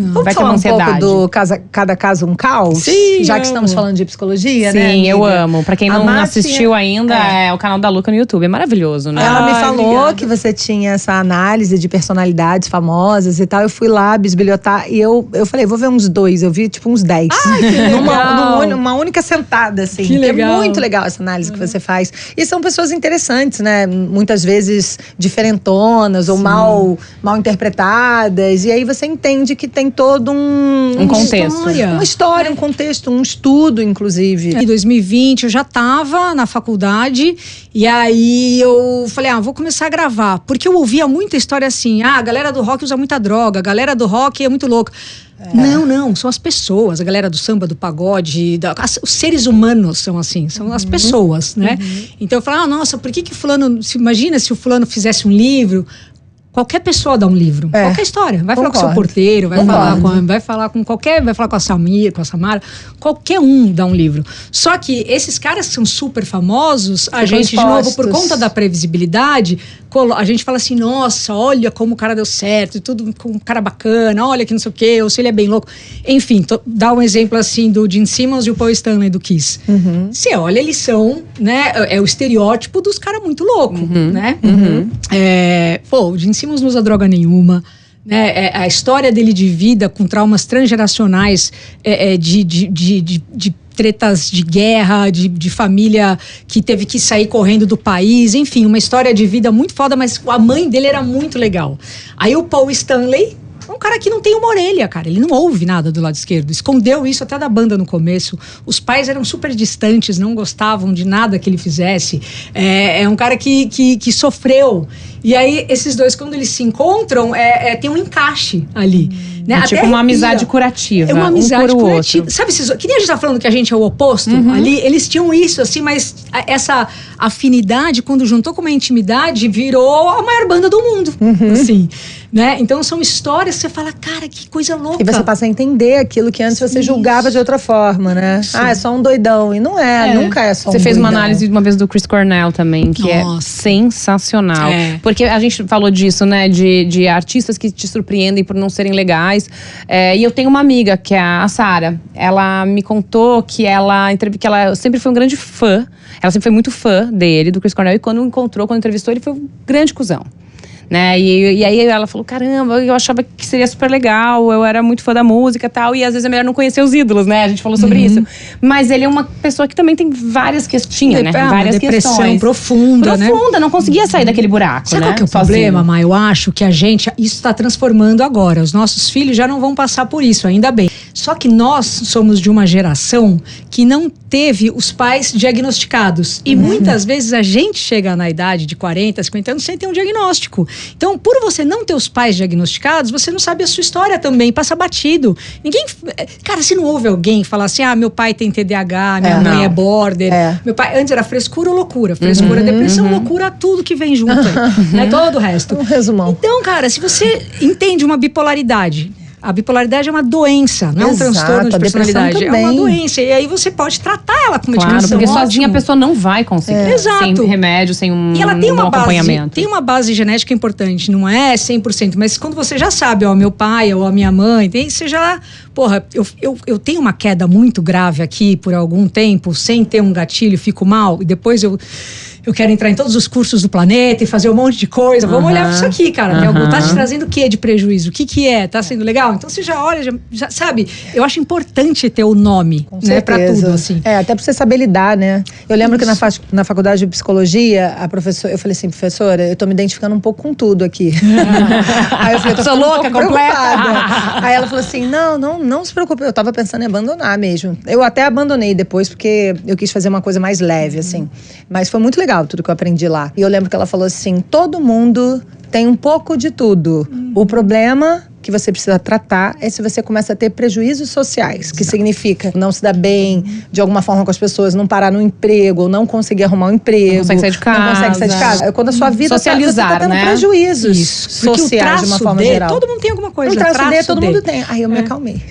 Vamos falar um pouco do Cada Caso Um Caos? Sim, já que estamos falando de psicologia, né, amiga? eu amo. Pra quem não assistiu ainda, é o canal da Luca no YouTube. É maravilhoso, né? Ela me falou que você tinha essa análise de personalidades famosas e tal. Eu fui lá bisbilhotar e eu falei, vou ver uns 2. Eu vi tipo uns 10. Ai, que legal. Uma única sentada, assim. Que legal. É muito legal essa análise que você faz. E são pessoas interessantes, né? Muitas vezes diferentonas ou mal interpretadas. E aí você entende que tem todo um contexto. Uma história, um contexto, um estudo, inclusive. Em 2020 eu já estava na faculdade e aí eu falei, vou começar a gravar. Porque eu ouvia muita história assim, a galera do rock usa muita droga, a galera do rock é muito louca. Não, são as pessoas, a galera do samba, do pagode, os seres humanos são assim, são as pessoas, né? Então eu falei, nossa, por que fulano, imagina se o fulano fizesse um livro. Qualquer pessoa dá um livro, qualquer história. Vai falar com o seu porteiro, vai falar com a Samir, com a Samara. Qualquer um dá um livro. Só que esses caras que são super famosos, a gente, de novo, por conta da previsibilidade, a gente fala assim, nossa, olha como o cara deu certo, e tudo com um cara bacana, olha que não sei o quê, ou se ele é bem louco. Enfim, dá um exemplo assim do Gene Simmons e o Paul Stanley do Kiss. Você olha, eles são, né, é o estereótipo dos caras muito loucos, né? O Gene Simmons não usa droga nenhuma, né? A história dele de vida com traumas transgeracionais, de tretas de guerra, de família que teve que sair correndo do país, enfim, uma história de vida muito foda, mas a mãe dele era muito legal. Aí o Paul Stanley é um cara que não tem uma orelha, cara. Ele não ouve nada do lado esquerdo. Escondeu isso até da banda no começo. Os pais eram super distantes, não gostavam de nada que ele fizesse. É um cara que sofreu. E aí, esses dois, quando eles se encontram, tem um encaixe ali. Né? Tipo uma amizade curativa. É uma amizade curativa. Sabe, que nem a gente tá falando que a gente é o oposto ali, eles tinham isso, assim, mas essa afinidade, quando juntou com uma intimidade, virou a maior banda do mundo. Assim, né? Então são histórias que você fala, cara, que coisa louca. E você passa a entender aquilo que antes você julgava de outra forma, né? É só um doidão. E não nunca é só um doidão. Você fez uma análise uma vez do Chris Cornell também, que é sensacional. Porque a gente falou disso, né? De artistas que te surpreendem por não serem legais. E eu tenho uma amiga, que é a Sara. Ela me contou que ela sempre foi um grande fã. Ela sempre foi muito fã dele, do Chris Cornell. E quando entrevistou, ele foi um grande cuzão. Né? E aí ela falou, caramba, eu achava que seria super legal, eu era muito fã da música e tal, e às vezes é melhor não conhecer os ídolos, né? A gente falou sobre isso. Mas ele é uma pessoa que também tem várias questões, né? Várias depressão questões. Profunda, né? Não conseguia sair daquele buraco, Sabe né? qual que é o problema, Má? Eu acho que isso está transformando agora. Os nossos filhos já não vão passar por isso, ainda bem. Só que nós somos de uma geração que não teve os pais diagnosticados. E muitas vezes a gente chega na idade de 40, 50 anos sem ter um diagnóstico. Então, por você não ter os pais diagnosticados, você não sabe a sua história também, passa batido. Cara, se não ouve alguém falar assim, meu pai tem TDAH, minha mãe é border, meu pai, antes era frescura ou loucura? Frescura, depressão, loucura, tudo que vem junto aí, né? Todo o resto. Um resumão. Então, cara, se você entende uma bipolaridade, a bipolaridade é uma doença, não é um transtorno de personalidade. É uma doença. E aí você pode tratar ela com medicação. Claro, porque sozinha a pessoa não vai conseguir. Exato. Sem remédio, sem e ela tem bom acompanhamento. Tem uma base genética importante, não é 100%, mas quando você já sabe, meu pai ou a minha mãe, você já... Porra, eu tenho uma queda muito grave aqui por algum tempo, sem ter um gatilho, fico mal, e depois eu quero entrar em todos os cursos do planeta e fazer um monte de coisa. Vamos olhar pra isso aqui, cara. Tá te trazendo o que de prejuízo? O que é? Tá sendo legal? Então você já olha, já sabe. Eu acho importante ter o nome, né? Pra tudo, assim. Até pra você saber lidar, né? Eu lembro que na faculdade de psicologia, a professora, eu falei assim, professora, eu tô me identificando um pouco com tudo aqui. Aí eu falei, eu tô louca, completa. Aí ela falou assim, não se preocupe, eu tava pensando em abandonar mesmo. Eu até abandonei depois, porque eu quis fazer uma coisa mais leve, assim. Mas foi muito legal tudo que eu aprendi lá. E eu lembro que ela falou assim, todo mundo tem um pouco de tudo. O problema que você precisa tratar é se você começa a ter prejuízos sociais, que significa não se dar bem de alguma forma com as pessoas, não parar no emprego, ou não conseguir arrumar um emprego. Não consegue sair de casa. Não consegue sair de casa. É quando a sua vida socializar, você tá tendo prejuízos sociais de uma forma geral. Todo mundo tem alguma coisa. O traço todo mundo tem. Aí eu me acalmei.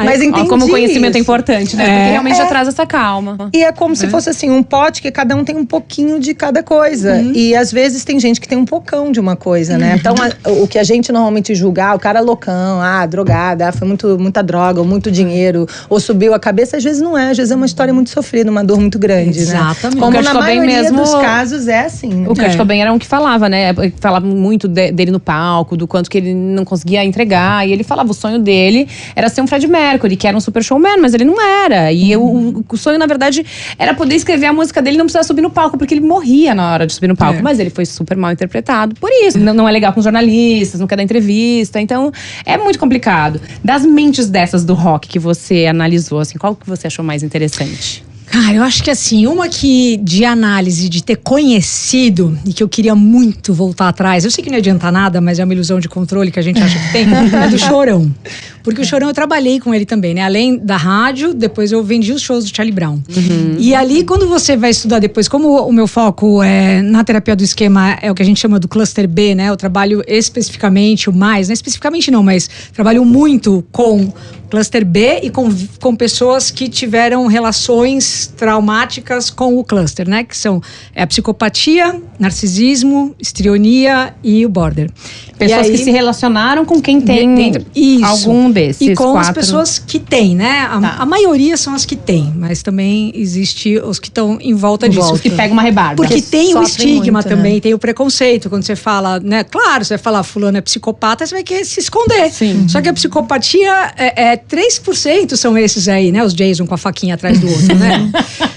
Mas entendi como o conhecimento isso. é importante, né? Porque realmente já traz essa calma. E é como se fosse assim, um pote que cada um tem um pouquinho de cada coisa. E às vezes tem gente que tem um pocão de uma coisa, né? Então o que a gente normalmente muito e julgar, o cara é loucão, drogada, foi muita droga, ou muito dinheiro, ou subiu a cabeça, às vezes não é, às vezes é uma história muito sofrida, uma dor muito grande, exatamente. Né? Como na maioria dos casos é assim. O Kurt Cobain era um que falava, né? Falava muito dele no palco, do quanto que ele não conseguia entregar, e ele falava, o sonho dele era ser um Freddie Mercury, que era um super showman, mas ele não era. E o sonho, na verdade, era poder escrever a música dele e não precisar subir no palco, porque ele morria na hora de subir no palco. Mas ele foi super mal interpretado por isso. Não é legal com jornalistas, não quer dar entrevista. Então, é muito complicado. Das mentes dessas do rock que você analisou, assim, qual que você achou mais interessante? Cara, eu acho que assim, uma que de análise, de ter conhecido e que eu queria muito voltar atrás, eu sei que não adianta nada, mas é uma ilusão de controle que a gente acha que tem, é do Chorão. Porque o Chorão eu trabalhei com ele também, né? Além da rádio, depois eu vendi os shows do Charlie Brown. E ali, quando você vai estudar depois, como o meu foco é na terapia do esquema, é o que a gente chama do cluster B, né? Eu trabalho especificamente, especificamente não, mas trabalho muito com cluster B e com pessoas que tiveram relações traumáticas com o cluster, né? Que são a psicopatia, narcisismo, histrionia e o border. Pessoas que se relacionaram com quem tem algum desses. E com as pessoas que têm, né? A maioria são as que têm, mas também existe os que estão em volta disso. Os que pegam uma rebarba. Porque tem o estigma muito, também, né? Tem o preconceito. Quando você fala, né? Claro, você vai falar fulano é psicopata, você vai querer se esconder. Sim. Só que a psicopatia 3% são esses aí, né? Os Jason com a faquinha atrás do outro, né?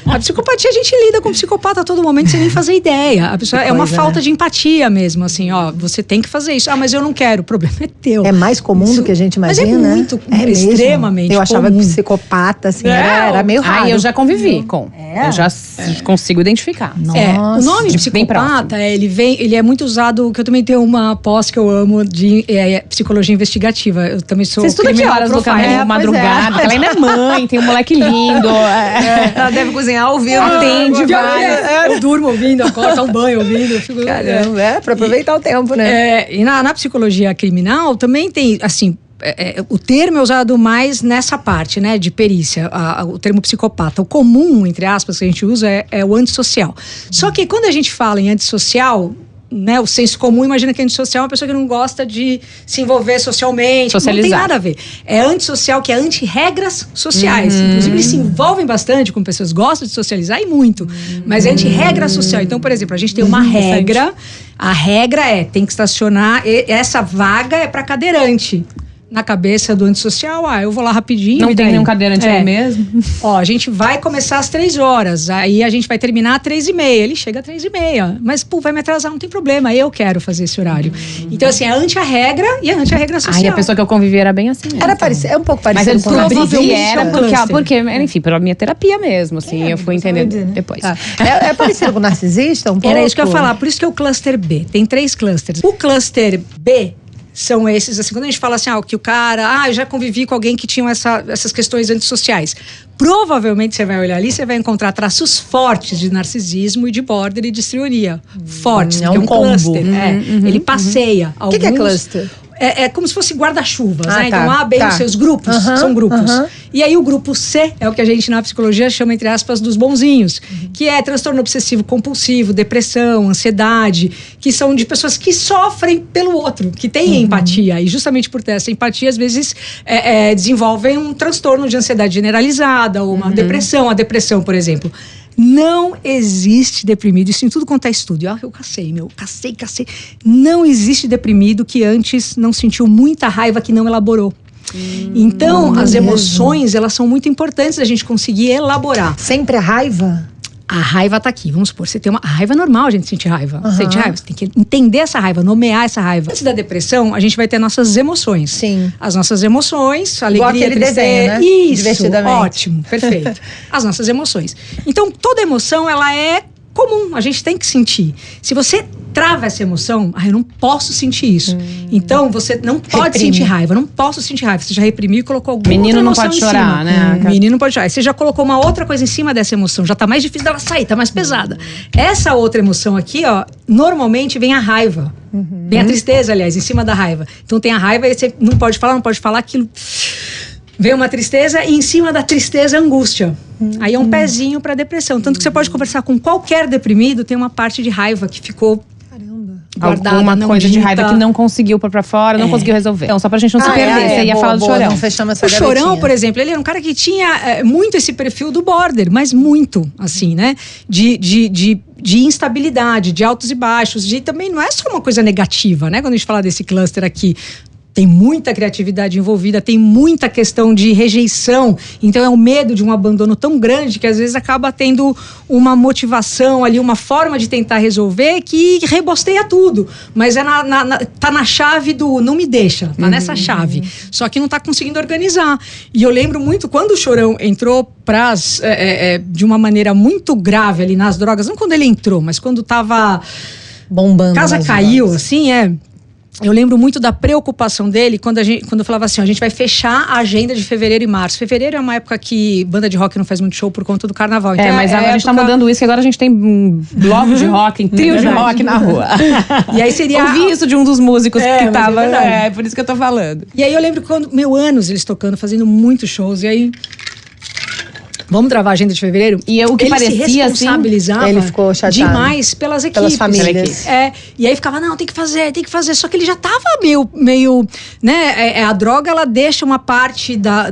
A psicopatia, a gente lida com psicopata a todo momento sem nem fazer ideia. A pessoa, é uma falta de empatia mesmo, assim, você tem que fazer isso. Mas eu não quero, o problema é teu. É mais comum do que a gente imagina. Mas é muito, extremamente comum. Eu achava que psicopata, assim, era meio raro. Eu já convivi com. Eu já consigo identificar. O nome de psicopata, ele é muito usado, que eu também tenho uma pós que eu amo de psicologia investigativa. Eu também sou criminal profile. Madrugada, ela ainda é mãe, tem um moleque lindo. Ela deve cozinhar ouvindo. Atende várias. Eu durmo ouvindo, acordo, tomo banho ouvindo. Caramba, pra aproveitar o tempo, né? E na psicologia criminal também tem, assim, o termo é usado mais nessa parte, né, de perícia, o termo psicopata. O comum, entre aspas, que a gente usa é o antissocial. Só que quando a gente fala em antissocial, né, o senso comum imagina que antissocial é uma pessoa que não gosta de se envolver socialmente. Socializar. Não tem nada a ver. É antissocial, que é anti-regras sociais. Inclusive, eles se envolvem bastante com pessoas, gostam de socializar e muito. Mas é anti-regra social. Então, por exemplo, a gente tem uma regra. A regra tem que estacionar, essa vaga é para cadeirante. Na cabeça do antissocial, eu vou lá rapidinho. Não tem nenhum cadeirante aí mesmo? A gente vai começar às 3h, aí a gente vai terminar às 3h30. Ele chega às 3h30. Mas, vai me atrasar, não tem problema, eu quero fazer esse horário. Então, assim, é anti-regra e é anti-regra social. A pessoa que eu convivi era bem assim mesmo. Era parecido, é um pouco parecido com a era, porque, enfim, pela minha terapia mesmo, assim, eu fui entendendo depois. É parecido com o narcisista, um pouco? Era isso que eu ia falar, por isso que é o cluster B. Tem 3 clusters. O cluster B são esses, assim, quando a gente fala assim, que o cara, eu já convivi com alguém que tinha essas questões antissociais. Provavelmente você vai olhar ali, você vai encontrar traços fortes de narcisismo e de border e de histrionia. Fortes, porque é um cluster. Ele passeia. O que é cluster? É como se fosse guarda-chuvas, né? Então, A, B e C, os grupos são grupos. E aí, o grupo C é o que a gente na psicologia chama, entre aspas, dos bonzinhos, que é transtorno obsessivo-compulsivo, depressão, ansiedade, que são de pessoas que sofrem pelo outro, que têm empatia. E justamente por ter essa empatia, às vezes, desenvolvem um transtorno de ansiedade generalizada ou uma depressão. A depressão, por exemplo. Não existe deprimido, isso em tudo quanto é estudo. Eu cacei. Não existe deprimido que antes não sentiu muita raiva, que não elaborou. Então, as emoções, elas são muito importantes a gente conseguir elaborar. Sempre a raiva? A raiva tá aqui, vamos supor, você tem a raiva é normal, a gente sente raiva. Sente raiva, você tem que entender essa raiva, nomear essa raiva. Antes da depressão, a gente vai ter nossas emoções. Sim. As nossas emoções, alegria, aquele tristeza, desenho, né? Isso, divertidamente. Ótimo, perfeito. As nossas emoções. Então, toda emoção, ela é comum, a gente tem que sentir. Se você trava essa emoção, eu não posso sentir isso. Então, você não pode sentir raiva, não posso sentir raiva. Você já reprimiu e colocou alguma outra emoção em cima. Menino não pode chorar, né? Menino não pode chorar. Você já colocou uma outra coisa em cima dessa emoção, já tá mais difícil dela sair, tá mais pesada. Essa outra emoção aqui, normalmente vem a raiva. Vem a tristeza, aliás, em cima da raiva. Então, tem a raiva e você não pode falar aquilo. Vem uma tristeza e em cima da tristeza, angústia. Aí é um pezinho para depressão. Tanto que você pode conversar com qualquer deprimido, tem uma parte de raiva que ficou guardada, alguma não coisa dita. de raiva que não conseguiu pôr pra fora, não conseguiu resolver. Então, só pra gente não se perder, você ia falar do Chorão. Não fechamos essa O Chorão, por exemplo, ele era um cara que tinha muito esse perfil do border, mas muito, assim, né? De instabilidade, de altos e baixos, também não é só uma coisa negativa, né? Quando a gente fala desse cluster aqui. Tem muita criatividade envolvida, tem muita questão de rejeição. Então é o medo de um abandono tão grande que às vezes acaba tendo uma motivação ali, uma forma de tentar resolver que rebosteia tudo. Mas tá na chave do não me deixa, tá nessa chave. Só que não tá conseguindo organizar. E eu lembro muito quando o Chorão entrou de uma maneira muito grave ali nas drogas, não quando ele entrou, mas quando tava bombando. Casa caiu, assim, Eu lembro muito da preocupação dele quando eu falava assim, a gente vai fechar a agenda de fevereiro e março. Fevereiro é uma época que banda de rock não faz muito show por conta do carnaval. Então mas agora a gente tá mudando isso, que agora a gente tem bloco de rock, trio de rock na rua. E aí seria... Ouvi isso de um dos músicos que tava... por isso que eu tô falando. E aí eu lembro quando, anos eles tocando, fazendo muitos shows, e aí... Vamos travar a agenda de fevereiro? E o que ele parecia se responsabilizava ele ficou chateado demais pelas equipes. Pelas famílias. E aí ficava, não, tem que fazer. Só que ele já tava meio né? A droga, ela deixa uma parte da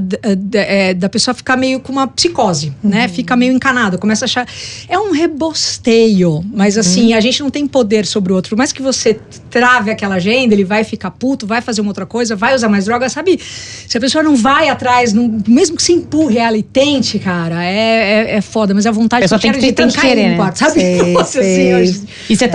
pessoa ficar meio com uma psicose, né? Fica meio encanada, começa a achar... É um rebosteio, mas assim, a gente não tem poder sobre o outro. Por mais que você trave aquela agenda, ele vai ficar puto, vai fazer uma outra coisa, vai usar mais droga, sabe? Se a pessoa não vai atrás, mesmo que se empurre ela e tente, cara, é foda, mas a vontade que tem que querer, no quarto, sabe? E você